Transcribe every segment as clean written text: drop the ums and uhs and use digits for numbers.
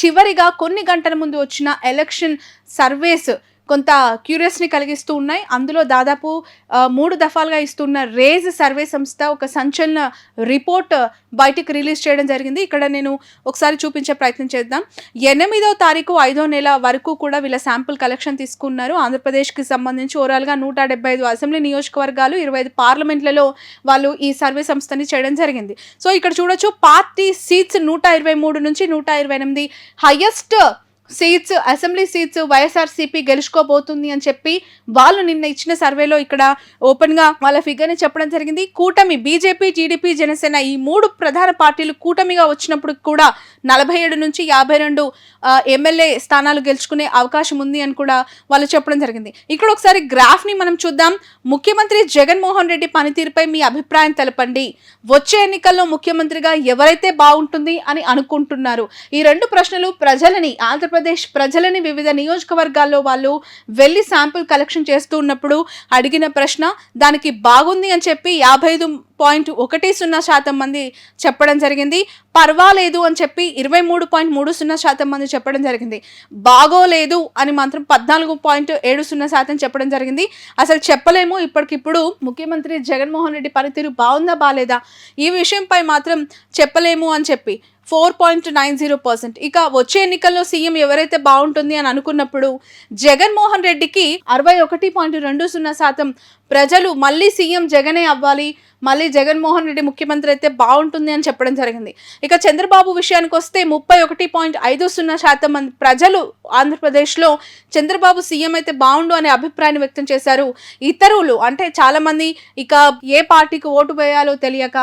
చివరిగా కొన్ని గంటల ముందు వచ్చిన ఎలక్షన్ సర్వేస్ కొంత క్యూరియస్ని కలిగిస్తూ ఉన్నాయి. అందులో దాదాపు 3 దఫాలుగా ఇస్తున్న రేజ్ సర్వే సంస్థ ఒక సంచలన రిపోర్ట్ బయటికి రిలీజ్ చేయడం జరిగింది. ఇక్కడ నేను ఒకసారి చూపించే ప్రయత్నం చేద్దాం. 8వ తారీఖు 5వ నెల వరకు కూడా వీళ్ళ శాంపుల్ కలెక్షన్ తీసుకున్నారు. ఆంధ్రప్రదేశ్కి సంబంధించి ఓవరాల్గా 175 అసెంబ్లీ నియోజకవర్గాలు, 25 పార్లమెంట్లలో వాళ్ళు ఈ సర్వే సంస్థని చేయడం జరిగింది. సో ఇక్కడ చూడొచ్చు, పార్టీ సీట్స్ 123 నుంచి 128 highest seats, assembly seats YSRCP గెలుచుకోబోతుంది అని చెప్పి వాళ్ళు నిన్న ఇచ్చిన సర్వేలో ఇక్కడ ఓపెన్గా వాళ్ళ ఫిగర్ని చెప్పడం జరిగింది. కూటమి బీజేపీ, టీడీపీ, జనసేన ఈ 3 ప్రధాన పార్టీలు కూటమిగా వచ్చినప్పుడు కూడా 47 నుంచి 52 ఎమ్మెల్యే స్థానాలు గెలుచుకునే అవకాశం ఉంది అని కూడా వాళ్ళు చెప్పడం జరిగింది. ఇక్కడ ఒకసారి గ్రాఫ్ని మనం చూద్దాం. ముఖ్యమంత్రి జగన్మోహన్ రెడ్డి పనితీరుపై మీ అభిప్రాయం తెలపండి. వచ్చే ఎన్నికల్లో ముఖ్యమంత్రిగా ఎవరైతే బాగుంటుంది అని అనుకుంటున్నారు? ఈ 2 ప్రశ్నలు ఆంధ్రప్రదేశ్ ప్రజలని వివిధ నియోజకవర్గాల్లో వాళ్ళు వెళ్ళి శాంపుల్ కలెక్షన్ చేస్తూ ఉన్నప్పుడు అడిగిన ప్రశ్న. దానికి బాగుంది అని చెప్పి 55.10% మంది చెప్పడం జరిగింది. పర్వాలేదు అని చెప్పి 23.30% మంది చెప్పడం జరిగింది. బాగోలేదు అని మాత్రం 14.70% చెప్పడం జరిగింది. అసలు చెప్పలేము, ఇప్పటికిప్పుడు ముఖ్యమంత్రి జగన్మోహన్ రెడ్డి పనితీరు బాగుందా బాలేదా ఈ విషయంపై మాత్రం చెప్పలేము అని చెప్పి 4.90%. ఇక వచ్చే ఎన్నికల్లో సీఎం ఎవరైతే బాగుంటుంది అని అనుకున్నప్పుడు జగన్మోహన్ రెడ్డికి 61.20% ప్రజలు మళ్ళీ సీఎం జగనే అవ్వాలి, మళ్ళీ జగన్మోహన్ రెడ్డి ముఖ్యమంత్రి అయితే బాగుంటుంది అని చెప్పడం జరిగింది. ఇక చంద్రబాబు విషయానికి వస్తే 31.50% మంది ప్రజలు ఆంధ్రప్రదేశ్లో చంద్రబాబు సీఎం అయితే బాగుండు అనే అభిప్రాయాన్ని వ్యక్తం చేశారు. ఇతరులు అంటే చాలామంది ఇక ఏ పార్టీకి ఓటు వేయాలో తెలియక,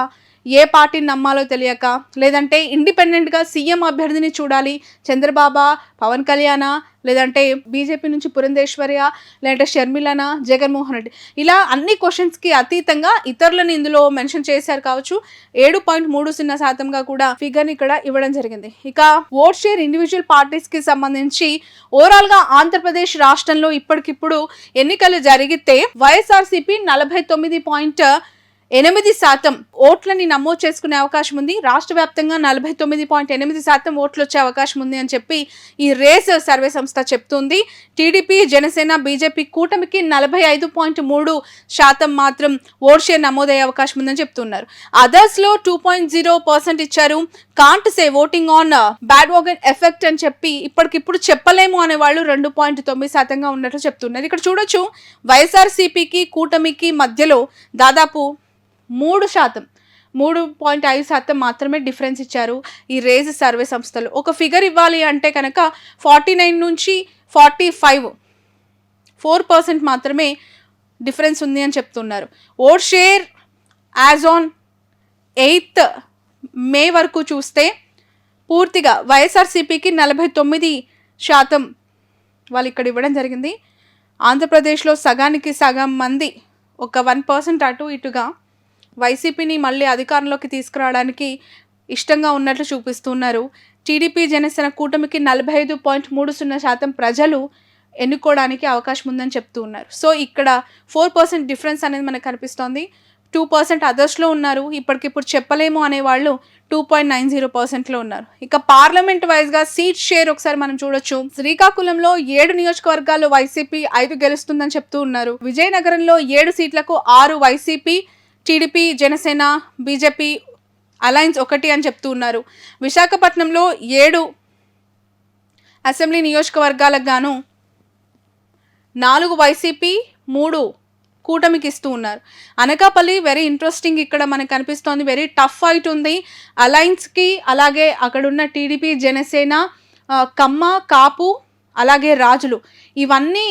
ఏ పార్టీని నమ్మాలో తెలియక, లేదంటే ఇండిపెండెంట్గా సీఎం అభ్యర్థిని చూడాలి, చంద్రబాబా, పవన్ కళ్యాణ, లేదంటే బీజేపీ నుంచి పురంధేశ్వర్య, లేదంటే షర్మిలనా, జగన్మోహన్ రెడ్డి, ఇలా అన్ని క్వశ్చన్స్కి అతీతంగా ఇతరులను ఇందులో మెన్షన్ చేశారు కావచ్చు. 7.30%గా కూడా ఫిగర్ని ఇక్కడ ఇవ్వడం జరిగింది. ఇక ఓట్ షేర్ ఇండివిజువల్ పార్టీస్కి సంబంధించి ఓవరాల్గా ఆంధ్రప్రదేశ్ రాష్ట్రంలో ఇప్పటికిప్పుడు ఎన్నికలు జరిగితే వైఎస్ఆర్సీపీ 49.8% ఓట్లని నమోదు చేసుకునే అవకాశం ఉంది. రాష్ట్ర వ్యాప్తంగా 49.8% ఓట్లు వచ్చే అవకాశం ఉంది అని చెప్పి ఈ రేస్ సర్వే సంస్థ చెప్తుంది. టీడీపీ, జనసేన, బీజేపీ కూటమికి 45.3% మాత్రం ఓట్ షేర్ నమోదయ్యే అవకాశం ఉందని చెప్తున్నారు. అదర్స్లో 2.0% ఇచ్చారు. Can't say voting on bad wagen effect అని చెప్పి ఇప్పటికిప్పుడు చెప్పలేము అనే వాళ్ళు 2.9%గా ఉన్నట్లు చెప్తున్నారు. ఇక్కడ చూడొచ్చు, వైఎస్ఆర్సీపీకి కూటమికి మధ్యలో దాదాపు 3.5% మాత్రమే డిఫరెన్స్ ఇచ్చారు ఈ రేజ్ సర్వే సంస్థలు. ఒక ఫిగర్ ఇవ్వాలి అంటే కనుక 49 నుంచి 4% మాత్రమే డిఫరెన్స్ ఉంది అని చెప్తున్నారు. Vote share as on 8th మే వరకు చూస్తే పూర్తిగా వైఎస్ఆర్సీపీకి 49% వాళ్ళు ఇక్కడ ఇవ్వడం జరిగింది. ఆంధ్రప్రదేశ్లో సగానికి సగం మంది ఒక 1% అటు ఇటుగా వైసీపీని మళ్ళీ అధికారంలోకి తీసుకురావడానికి ఇష్టంగా ఉన్నట్లు చూపిస్తున్నారు. టీడీపీ, జనసేన కూటమికి 45.30% ప్రజలు ఎన్నుకోవడానికి అవకాశం ఉందని చెప్తూ ఉన్నారు. సో ఇక్కడ 4% డిఫరెన్స్ అనేది మనకు కనిపిస్తోంది. 2% అదర్స్లో ఉన్నారు. ఇప్పటికిప్పుడు చెప్పలేము అనేవాళ్ళు 2.90%లో ఉన్నారు. ఇక పార్లమెంట్ వైజ్గా సీట్ షేర్ ఒకసారి మనం చూడొచ్చు. శ్రీకాకుళంలో 7 నియోజకవర్గాల్లో వైసీపీ 5 గెలుస్తుందని చెప్తూ ఉన్నారు. విజయనగరంలో 7 సీట్లకు 6 YCP, TDP, Janasena, BJP alliance 1 అని చెప్తూ ఉన్నారు. విశాఖపట్నంలో 7 అసెంబ్లీ నియోజకవర్గాలకు గాను 4 వైసీపీ, 3 కూటమికి ఇస్తూ ఉన్నారు. అనకాపల్లి వెరీ ఇంట్రెస్టింగ్ ఇక్కడ మనకు కనిపిస్తోంది. వెరీ టఫ్ ఫైట్ ఉంది అలయన్స్కి. అలాగే అక్కడున్న టీడీపీ, జనసేన, కమ్మ, కాపు, అలాగే రాజులు, ఇవన్నీ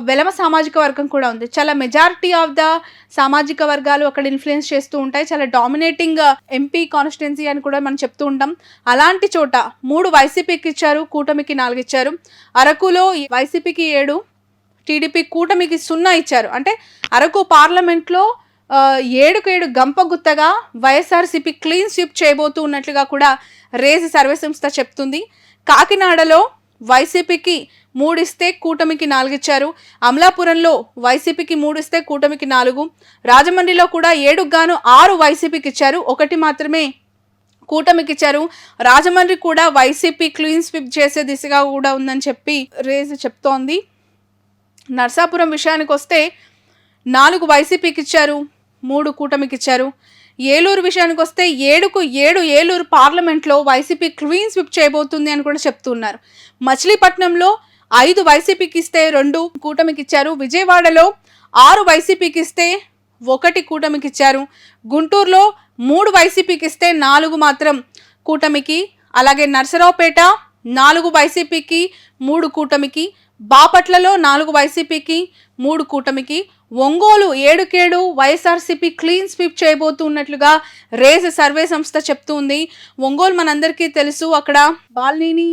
వెలమ సామాజిక వర్గం కూడా ఉంది. చాలా మెజారిటీ ఆఫ్ ద సామాజిక వర్గాలు అక్కడ ఇన్ఫ్లుయెన్స్ చేస్తూ ఉంటాయి. చాలా డామినేటింగ్ ఎంపీ కాన్స్టిట్యున్సీ అని కూడా మనం చెప్తూ ఉంటాం. అలాంటి చోట 3 వైసీపీకి ఇచ్చారు, కూటమికి 4 ఇచ్చారు. అరకులో వైసీపీకి 7, టీడీపీ కూటమికి 0 ఇచ్చారు. అంటే అరకు పార్లమెంట్లో 7 గంపగుత్తగా వైఎస్ఆర్సీపీ క్లీన్ స్వీప్ చేయబోతూ ఉన్నట్లుగా కూడా రేజ్ సర్వే సంస్థ చెప్తుంది. కాకినాడలో వైసీపీకి 3 ఇస్తే కూటమికి 4 ఇచ్చారు. అమలాపురంలో వైసీపీకి 3 ఇస్తే కూటమికి 4. రాజమండ్రిలో కూడా 7 గాను 6 వైసీపీకి ఇచ్చారు, 1 మాత్రమే కూటమికి ఇచ్చారు. రాజమండ్రి కూడా వైసీపీ క్లీన్ స్విప్ చేసే దిశగా కూడా ఉందని చెప్పి రేజ్ చెప్తోంది. నర్సాపురం విషయానికి వస్తే 4 వైసీపీకి ఇచ్చారు, 3 కూటమికి ఇచ్చారు. ఏలూరు విషయానికి వస్తే 7కు 7 ఏలూరు పార్లమెంట్లో వైసీపీ క్లీన్ స్విప్ చేయబోతుంది అని కూడా చెప్తున్నారు. మచిలీపట్నంలో 5 వైసీపీకి ఇస్తే 2 కూటమికి ఇచ్చారు. విజయవాడలో 6 వైసీపీకి ఇస్తే 1 కూటమికి ఇచ్చారు. గుంటూరులో 3 వైసీపీకి ఇస్తే 4 మాత్రం కూటమికి. అలాగే నర్సరావుపేట 4 వైసీపీకి 3 కూటమికి. బాపట్లలో 4 వైసీపీకి 3 కూటమికి. ఒంగోలు 7కు7 వైఎస్ఆర్సీపీ క్లీన్ స్వీప్ చేయబోతున్నట్లుగా రేజ్ సర్వే సంస్థ చెప్తుంది. ఒంగోలు మనందరికీ తెలుసు, అక్కడ బాలినేని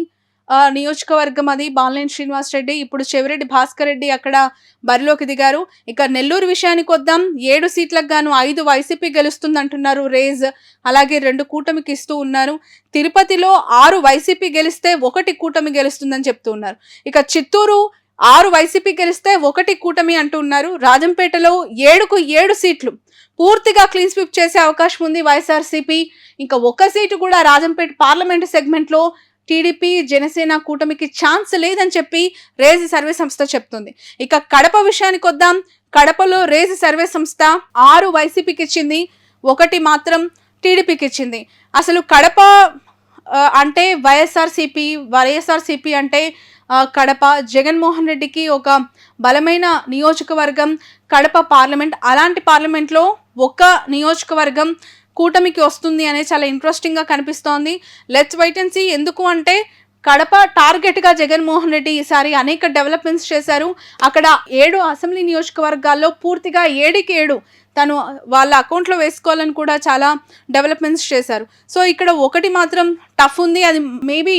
నియోజకవర్గం, అది బాలినేని శ్రీనివాస్ రెడ్డి, ఇప్పుడు చెవిరెడ్డి భాస్కర్ రెడ్డి అక్కడ బరిలోకి దిగారు. ఇక నెల్లూరు విషయానికి వద్దాం. 7 సీట్లకు గాను 5 వైసీపీ గెలుస్తుంది అంటున్నారు రేజ్, అలాగే 2 కూటమికి ఇస్తూ ఉన్నారు. తిరుపతిలో 6 వైసీపీ గెలిస్తే 1 కూటమి గెలుస్తుందని చెప్తూ ఉన్నారు. ఇక చిత్తూరు 6 వైసీపీ గెలిస్తే 1 కూటమి అంటున్నారు. రాజంపేటలో 7కు 7 సీట్లు పూర్తిగా క్లీన్ స్వీప్ చేసే అవకాశం ఉంది వైఎస్ఆర్సీపీ. ఇంకా 1 సీటు కూడా రాజంపేట పార్లమెంటు సెగ్మెంట్లో టీడీపీ జనసేన కూటమికి ఛాన్స్ లేదని చెప్పి రేజ్ సర్వే సంస్థ చెప్తుంది. ఇక కడప విషయానికి వద్దాం. కడపలో రేజ్ సర్వే సంస్థ 6 వైసీపీకి ఇచ్చింది, 1 మాత్రం టీడీపీకి ఇచ్చింది. అసలు కడప అంటే వైఎస్ఆర్సీపీ అంటే కడప జగన్మోహన్ రెడ్డికి ఒక బలమైన నియోజకవర్గం కడప పార్లమెంట్. అలాంటి పార్లమెంట్లో 1 నియోజకవర్గం కూటమికి వస్తుంది అనేది చాలా ఇంట్రెస్టింగ్గా కనిపిస్తోంది. Let's wait and see. ఎందుకు అంటే కడప టార్గెట్గా జగన్మోహన్ రెడ్డి ఈసారి అనేక డెవలప్మెంట్స్ చేశారు. అక్కడ 7 అసెంబ్లీ నియోజకవర్గాల్లో పూర్తిగా 7కి 7 తను వాళ్ళ అకౌంట్లో వేసుకోవాలని కూడా చాలా డెవలప్మెంట్స్ చేశారు. సో ఇక్కడ 1 మాత్రం టఫ్ ఉంది. అది మేబీ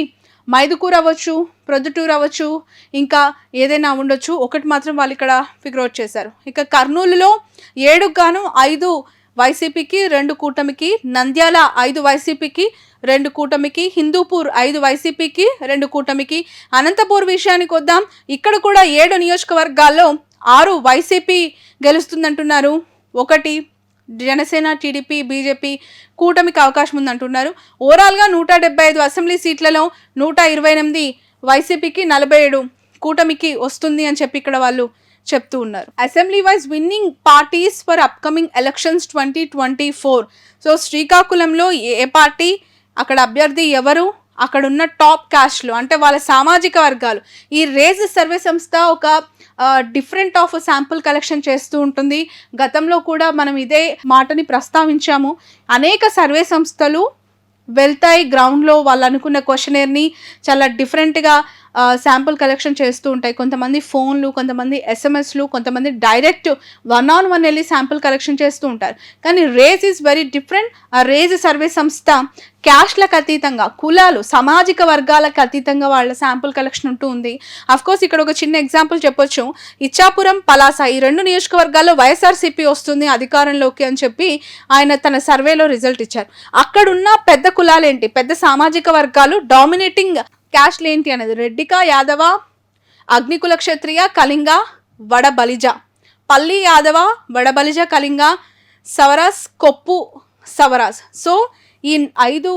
మైదుకూరు అవ్వచ్చు, ప్రొద్దుటూరు అవ్వచ్చు, ఇంకా ఏదైనా ఉండొచ్చు. 1 మాత్రం వాళ్ళు ఇక్కడ ఫిగర్ అవుట్ చేశారు. ఇక కర్నూలులో 7కు గాను 5 వైసీపీకి 2 కూటమికి. నంద్యాల 5 వైసీపీకి 2 కూటమికి. హిందూపూర్ 5 వైసీపీకి 2 కూటమికి. అనంతపూర్ విషయానికి వద్దాం. ఇక్కడ కూడా 7 నియోజకవర్గాల్లో 6 వైసీపీ గెలుస్తుందంటున్నారు, 1 జనసేన టీడీపీ బీజేపీ కూటమికి అవకాశం ఉందంటున్నారు. ఓవరాల్గా 175 అసెంబ్లీ సీట్లలో 128 వైసీపీకి, 47 కూటమికి వస్తుంది అని చెప్పి ఇక్కడ వాళ్ళు చెప్తూ ఉన్నారు. Assembly wise winnowing parties for upcoming elections 2024. So శ్రీకాకుళంలో ఏ పార్టీ, అక్కడ అభ్యర్థి ఎవరు, అక్కడ ఉన్న టాప్ క్యాస్ట్లు అంటే వాళ్ళ సామాజిక వర్గాలు. ఈ రేజ్ సర్వే సంస్థ ఒక డిఫరెంట్ ఆఫ్ శాంపుల్ కలెక్షన్ చేస్తూ ఉంటుంది. గతంలో కూడా మనం ఇదే మాటని ప్రస్తావించాము. అనేక సర్వే సంస్థలు వెళ్తాయి గ్రౌండ్లో, వాళ్ళు అనుకున్న క్వశ్చనర్ని చాలా డిఫరెంట్గా శాంపుల్ కలెక్షన్ చేస్తూ ఉంటాయి. కొంతమంది ఫోన్లు, కొంతమంది ఎస్ఎంఎస్లు, కొంతమంది డైరెక్ట్ 1-on-1 వెళ్ళి శాంపుల్ కలెక్షన్ చేస్తూ ఉంటారు. కానీ రేజ్ ఈజ్ వెరీ డిఫరెంట్. ఆ రేజ్ సర్వే సంస్థ క్యాస్ట్లకు అతీతంగా, కులాలు, సామాజిక వర్గాలకు అతీతంగా వాళ్ళ శాంపుల్ కలెక్షన్ ఉంటూ ఉంది. అఫ్కోర్స్ ఇక్కడ ఒక చిన్న ఎగ్జాంపుల్ చెప్పొచ్చు. ఇచ్చాపురం, పలాస ఈ 2 నియోజకవర్గాల్లో వైఎస్ఆర్సీపీ వస్తుంది అధికారంలోకి అని చెప్పి ఆయన తన సర్వేలో రిజల్ట్ ఇచ్చారు. అక్కడున్న పెద్ద కులాలేంటి, పెద్ద సామాజిక వర్గాలు, డామినేటింగ్ క్యాస్ట్లు ఏంటి అనేది రెడ్డిక, యాదవ, అగ్నికుల క్షత్రియ, కళింగ, వడబలిజ, పల్లి యాదవ, వడబలిజ, కళింగ, సవరాస్, కొప్పు సవరాస్. సో ఈ 5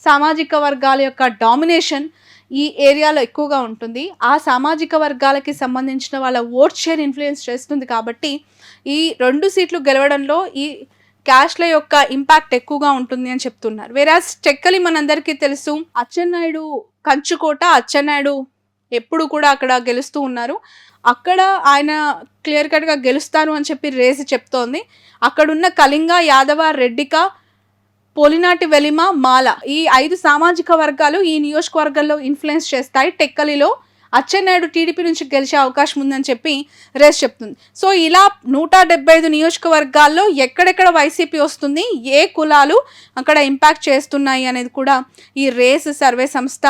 సామాజిక వర్గాల యొక్క డామినేషన్ ఈ ఏరియాలో ఎక్కువగా ఉంటుంది. ఆ సామాజిక వర్గాలకి సంబంధించిన వాళ్ళ ఓట్ షేర్ ఇన్ఫ్లుయెన్స్ చేస్తుంది. కాబట్టి ఈ 2 సీట్లు గెలవడంలో ఈ క్యాస్ట్ల యొక్క ఇంపాక్ట్ ఎక్కువగా ఉంటుంది అని చెప్తున్నారు. వేరాజ్ టెక్కలి మనందరికీ తెలుసు, అచ్చెన్నాయుడు కంచుకోట, అచ్చెన్నాయుడు ఎప్పుడు కూడా అక్కడ గెలుస్తూ ఉన్నారు. అక్కడ ఆయన క్లియర్ కట్గా గెలుస్తారు అని చెప్పి రేసి చెప్తోంది. అక్కడున్న కళింగ, యాదవ, రెడ్డిక, పోలినాటి, వెలిమ, మాల ఈ 5 సామాజిక వర్గాలు ఈ నియోజకవర్గాల్లో ఇన్ఫ్లుయెన్స్ చేస్తాయి. టెక్కలిలో అచ్చెన్నాయుడు టీడీపీ నుంచి గెలిచే అవకాశం ఉందని చెప్పి రేస్ చెప్తుంది. సో ఇలా 175 నియోజకవర్గాల్లో ఎక్కడెక్కడ వైసీపీ వస్తుంది, ఏ కులాలు అక్కడ ఇంపాక్ట్ చేస్తున్నాయి అనేది కూడా ఈ రేస్ సర్వే సంస్థ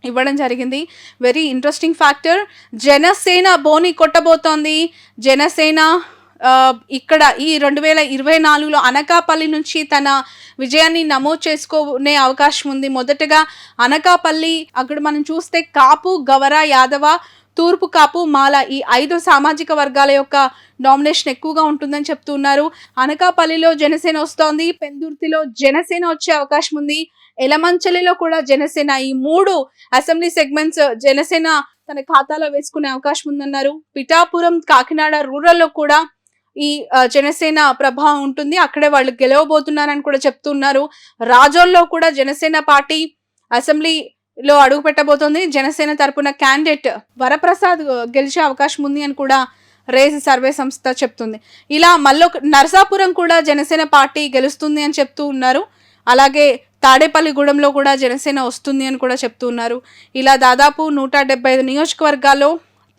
ఇవ్వడం జరిగింది. Very interesting factor. జనసేన బోని కొట్టబోతోంది. జనసేన ఇక్కడ ఈ 2024లో అనకాపల్లి నుంచి తన విజయాన్ని నమోదు చేసుకునే అవకాశం ఉంది. మొదటగా అనకాపల్లి, అక్కడ మనం చూస్తే కాపు, గవర, యాదవ, తూర్పు కాపు మాల ఈ 5 సామాజిక వర్గాల యొక్క నామినేషన్ ఎక్కువగా ఉంటుందని చెప్తున్నారు. అనకాపల్లిలో జనసేన వస్తోంది, పెందుర్తిలో జనసేన వచ్చే అవకాశం ఉంది, ఎలమంచలిలో కూడా జనసేన. ఈ 3 అసెంబ్లీ సెగ్మెంట్స్ జనసేన తన ఖాతాలో వేసుకునే అవకాశం ఉందన్నారు. పిఠాపురం, కాకినాడ రూరల్లో కూడా ఈ జనసేన ప్రభావం ఉంటుంది, అక్కడే వాళ్ళు గెలవబోతున్నారని కూడా చెప్తున్నారు. రాజోల్లో కూడా జనసేన పార్టీ అసెంబ్లీలో అడుగు పెట్టబోతోంది. జనసేన తరపున క్యాండిడేట్ వరప్రసాద్ గెలిచే అవకాశం ఉంది అని కూడా రేజ్ సర్వే సంస్థ చెప్తుంది. ఇలా నరసాపురం కూడా జనసేన పార్టీ గెలుస్తుంది అని చెప్తూ ఉన్నారు. అలాగే తాడేపల్లిగూడెంలో కూడా జనసేన వస్తుంది అని కూడా చెప్తున్నారు. ఇలా దాదాపు 175 నియోజకవర్గాల్లో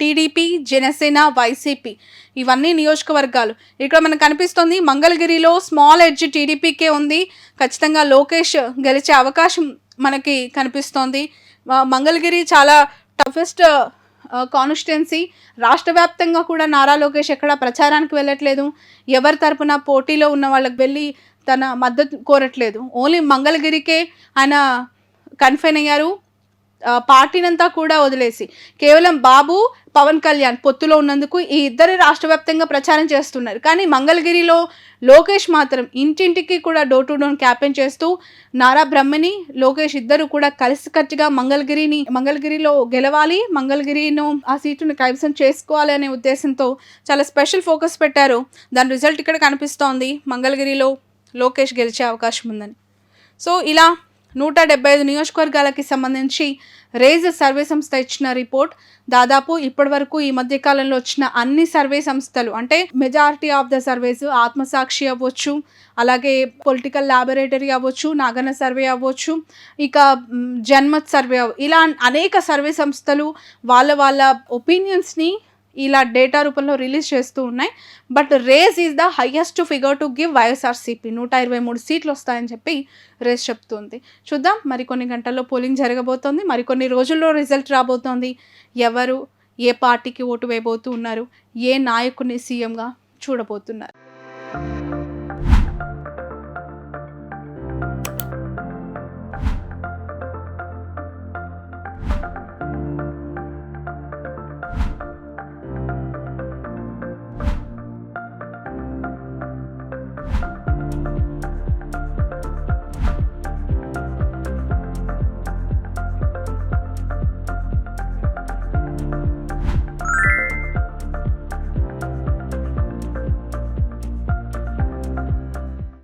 టీడీపీ, జనసేన, వైసీపీ ఇవన్నీ నియోజకవర్గాలు. ఇక్కడ మనకు కనిపిస్తుంది మంగళగిరిలో స్మాల్ ఎడ్జ్ టీడీపీకే ఉంది. ఖచ్చితంగా లోకేష్ గెలిచే అవకాశం మనకి కనిపిస్తోంది. మంగళగిరి చాలా టఫెస్ట్ కాన్స్టిట్యున్సీ. రాష్ట్ర వ్యాప్తంగా కూడా నారా లోకేష్ ఎక్కడ ప్రచారానికి వెళ్ళట్లేదు, ఎవరి తరపున పోటీలో ఉన్న వాళ్ళకి వెళ్ళి తన మద్దతు కోరట్లేదు. ఓన్లీ మంగళగిరికే ఆయన కన్ఫైన్ అయ్యారు, పార్టీనంతా కూడా వదిలేసి. కేవలం బాబు, పవన్ కళ్యాణ్ పొత్తులో ఉన్నందుకు ఈ ఇద్దరు రాష్ట్ర వ్యాప్తంగా ప్రచారం చేస్తున్నారు. కానీ మంగళగిరిలో లోకేష్ మాత్రం ఇంటింటికి కూడా డోర్ టు డోర్ క్యాంపెయిన్ చేస్తూ నారా బ్రహ్మని, లోకేష్ ఇద్దరు కూడా కలిసికట్టుగా మంగళగిరిలో గెలవాలి, మంగళగిరిను ఆ సీటును కైవసం చేసుకోవాలి అనే ఉద్దేశంతో చాలా స్పెషల్ ఫోకస్ పెట్టారు. దాని రిజల్ట్ ఇక్కడ కనిపిస్తోంది, మంగళగిరిలో లోకేష్ గెలిచే అవకాశం ఉందని. సో ఇలా 175 నియోజకవర్గాలకి సంబంధించి రేజ్ సర్వే సంస్థ ఇచ్చిన రిపోర్ట్. దాదాపు ఇప్పటి వరకు ఈ మధ్య కాలంలో వచ్చిన అన్ని సర్వే సంస్థలు, అంటే మెజారిటీ ఆఫ్ ద సర్వేస్, ఆత్మసాక్షి అవ్వచ్చు, అలాగే పొలిటికల్ ల్యాబొరేటరీ అవ్వచ్చు, నాగన్న సర్వే అవ్వచ్చు, ఇక జన్మత్ సర్వే, ఇలా అనేక సర్వే సంస్థలు వాళ్ళ ఒపీనియన్స్ని ఇలా డేటా రూపంలో రిలీజ్ చేస్తూ ఉన్నాయి. But range is the highest figure to give YSRCP. 123 సీట్లు వస్తాయని చెప్పి రేజ్ చెప్తుంది. చూద్దాం, మరికొన్ని గంటల్లో పోలింగ్ జరగబోతోంది, మరికొన్ని రోజుల్లో రిజల్ట్ రాబోతోంది. ఎవరు ఏ పార్టీకి ఓటు వేయబోతూ ఉన్నారు, ఏ నాయకుడిని సీఎంగా చూడబోతున్నారు.